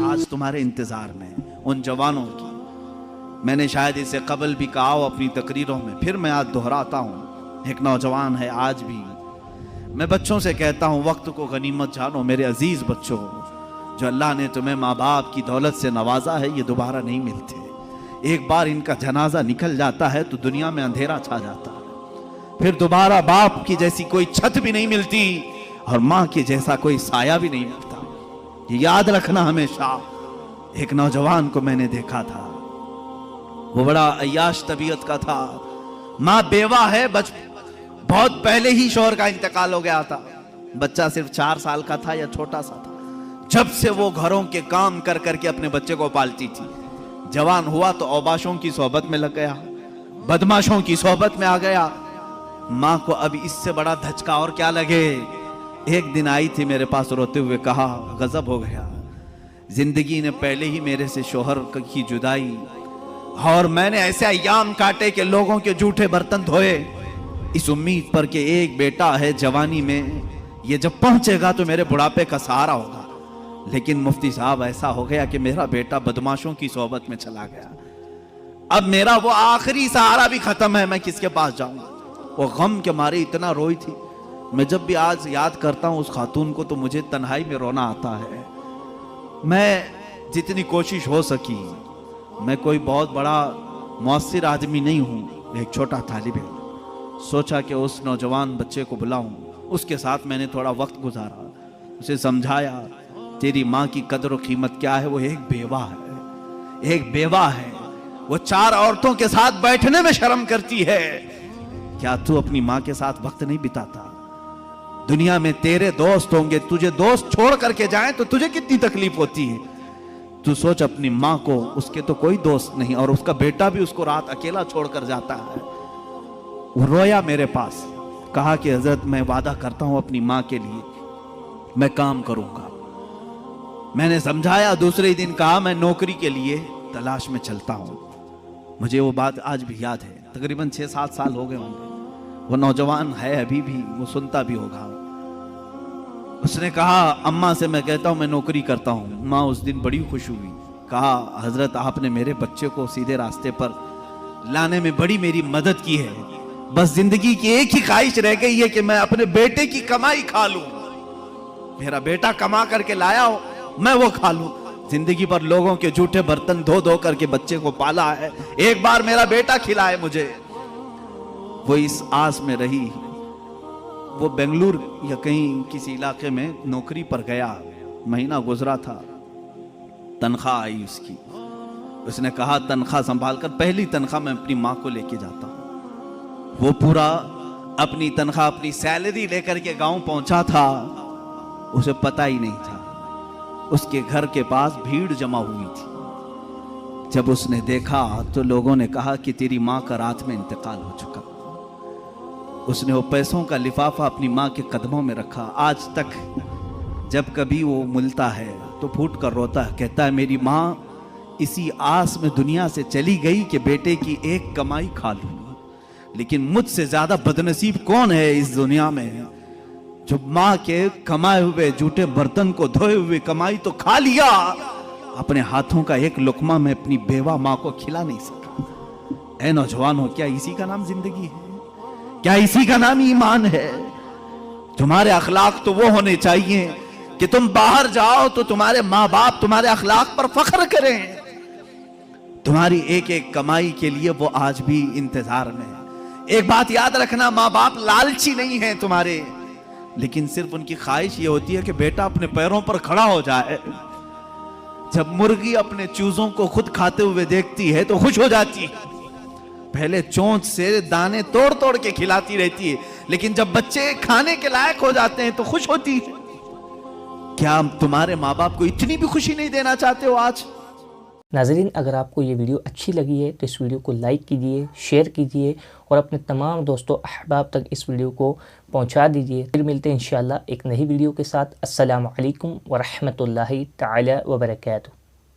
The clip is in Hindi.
आज तुम्हारे इंतजार में उन जवानों की। मैंने शायद इसे कबल भी कहा हो अपनी तकरीरों में, फिर मैं आज दोहराता हूँ। एक नौजवान है आज भी। मैं बच्चों से कहता हूँ वक्त को गनीमत जानो मेरे अजीज बच्चों। जो अल्लाह ने तुम्हें माँ बाप की दौलत से नवाजा है ये दोबारा नहीं मिलते। एक बार इनका जनाजा निकल जाता है तो दुनिया में अंधेरा छा जाता है। फिर दोबारा बाप की जैसी कोई छत भी नहीं मिलती और माँ के जैसा कोई साया भी नहीं मिलता। ये याद रखना हमेशा। एक नौजवान को मैंने देखा था, वो बड़ा अय्याश तबीयत का था। माँ बेवा है, बहुत पहले ही शौहर का इंतकाल हो गया था। बच्चा सिर्फ 4 साल का था या छोटा सा था। जब से वो घरों के काम कर करके अपने बच्चे को पालती थी। जवान हुआ तो औबाशों की सोहबत में लग गया, बदमाशों की सोहबत में आ गया। माँ को अब इससे बड़ा धचका और क्या लगे। एक दिन आई थी मेरे पास रोते हुए, कहा गजब हो गया, जिंदगी ने पहले ही मेरे से शोहर की जुदाई, और मैंने ऐसे अय्याम काटे कि लोगों के जूठे बर्तन धोए इस उम्मीद पर कि एक बेटा है जवानी में, ये जब पहुंचेगा तो मेरे बुढ़ापे का सहारा होगा। लेकिन मुफ्ती साहब ऐसा हो गया कि मेरा बेटा बदमाशों की सोहबत में चला गया। अब मेरा वो आखिरी सहारा भी खत्म है, मैं किसके पास जाऊंगा। वो गम के मारे इतना रोई थी। मैं जब भी आज याद करता हूं उस खातून को तो मुझे तन्हाई में रोना आता है। मैं जितनी कोशिश हो सकी, मैं कोई बहुत बड़ा मुअस्सिर आदमी नहीं हूं, एक छोटा तालिब इल्म। सोचा कि उस नौजवान बच्चे को बुलाऊं, उसके साथ मैंने थोड़ा वक्त गुजारा, उसे समझाया तेरी माँ की कदर और कीमत क्या है। वो एक बेवा है, एक बेवा है। वो 4 औरतों के साथ बैठने में शर्म करती है। क्या तू अपनी माँ के साथ वक्त नहीं बिताता? दुनिया में तेरे दोस्त होंगे, तुझे दोस्त छोड़ करके जाएं तो तुझे कितनी तकलीफ होती है। तू सोच अपनी माँ को, उसके तो कोई दोस्त नहीं और उसका बेटा भी उसको रात अकेला छोड़कर जाता है। वो रोया मेरे पास, कहा कि हजरत मैं वादा करता हूं अपनी माँ के लिए मैं काम करूंगा। मैंने समझाया। दूसरे दिन कहा मैं नौकरी के लिए तलाश में चलता हूं। मुझे वो बात आज भी याद है। तकरीबन 6-7 साल हो गए होंगे। वो नौजवान है अभी भी, वो सुनता भी होगा। उसने कहा अम्मा से मैं कहता हूं मैं नौकरी करता हूं। माँ उस दिन बड़ी खुश हुई, कहा हजरत आपने मेरे बच्चे को सीधे रास्ते पर लाने में बड़ी मेरी मदद की है। बस जिंदगी की एक ही ख्वाहिश रह गई है कि मैं अपने बेटे की कमाई खा लूं। मेरा बेटा कमा करके लाया हो, मैं वो खा लूं। जिंदगी पर लोगों के जूठे बर्तन धो धो करके बच्चे को पाला है, एक बार मेरा बेटा खिलाए मुझे। वो इस आस में रही। वो बेंगलुरु या कहीं किसी इलाके में नौकरी पर गया। महीना गुजरा था, तनख्वाह आई उसकी। उसने कहा तनख्वाह संभाल कर, पहली तनख्वाह मैं अपनी माँ को लेके जाता हूँ। वो पूरा अपनी तनख्वाह, अपनी सैलरी लेकर के गांव पहुंचा था। उसे पता ही नहीं था उसके घर के पास भीड़ जमा हुई थी। जब उसने देखा तो लोगों ने कहा कि तेरी माँ का रात में इंतकाल हो चुका। उसने वो पैसों का लिफाफा अपनी माँ के कदमों में रखा। आज तक जब कभी वो मिलता है तो फूट कर रोता है, कहता है मेरी माँ इसी आस में दुनिया से चली गई कि बेटे की एक कमाई खा लूं। लेकिन मुझसे ज्यादा बदनसीब कौन है इस दुनिया में जो माँ के कमाए हुए जूठे बर्तन को धोए हुए कमाई तो खा लिया, अपने हाथों का एक लुकमा में अपनी बेवा माँ को खिला नहीं सका। ऐ नौजवानों, क्या इसी का नाम जिंदगी है? क्या इसी का नाम ईमान है? तुम्हारे अखलाक तो वो होने चाहिए कि तुम बाहर जाओ तो तुम्हारे माँ बाप तुम्हारे अखलाक पर फख्र करें। तुम्हारी एक एक कमाई के लिए वो आज भी इंतजार में। एक बात याद रखना, माँ बाप लालची नहीं है तुम्हारे, लेकिन सिर्फ उनकी ख्वाहिश ये होती है कि बेटा अपने पैरों पर खड़ा हो जाए। जब मुर्गी अपने चूजों को खुद खाते हुए देखती है तो खुश हो जाती है। पहले चोंच से दाने तोड़ तोड़ के खिलाती रहती है, लेकिन जब बच्चे खाने के लायक हो जाते हैं तो खुश होती है। क्या तुम्हारे माँ बाप को इतनी भी खुशी नहीं देना चाहते हो आज? नाज़रीन, अगर आपको ये वीडियो अच्छी लगी है तो इस वीडियो को लाइक कीजिए, शेयर कीजिए और अपने तमाम दोस्तों अहबाब तक इस वीडियो को पहुंचा दीजिए। फिर मिलते हैं इंशाअल्लाह एक नई वीडियो के साथ। अस्सलामु अलैकुम व रहमतुल्लाहि तआला व बरकातुहू।